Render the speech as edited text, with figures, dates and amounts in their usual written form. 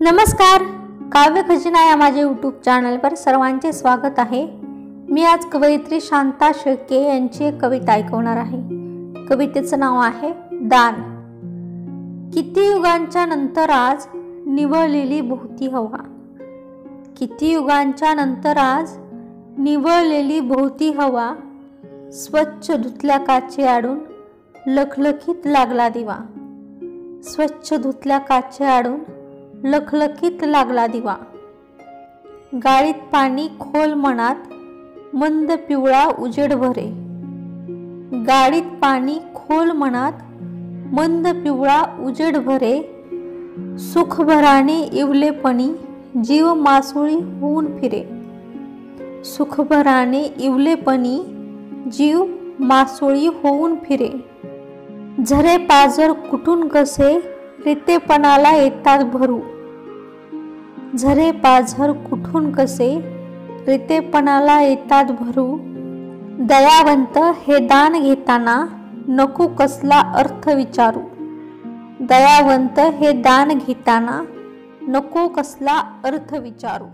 नमस्कार, काव्य खजिना या माझ्या यूट्यूब चॅनलवर सर्वांचे स्वागत आहे। मी आज कवयित्री शांता शेळके यांची एक कविता ऐकवणार आहे। कवितेचं नाव आहे दान। किती युगांच्या नंतर आज निवळलेली भोवती हवा, किती युगांच्या नंतर आज निवळलेली भोवती हवा, स्वच्छ धुतल्या काचे आडून लखलखीत लागला दिवा, स्वच्छ धुतल्या काचे आडून लखलखीत लागला दिवा। गाळीत पाणी खोल मनात मंद पिवळा उजेड भरे, गाळीत पाणी खोल मनात मंद पिवळा उजेड भरे, सुखभराने इवलेपणी जीव मासोळी होऊन फिरे, सुखभराने इवलेपणी जीव मासोळी होऊन फिरे। झरे पाझर कुठून कसे रितेपणाला येतात भरू, झरे पाझर कुठून कसे रितेपणाला येतात भरू। दयावंत हे दान घेताना नको कसला अर्थ विचारू, दयावंत हे दान घेताना नको कसला अर्थ विचारू।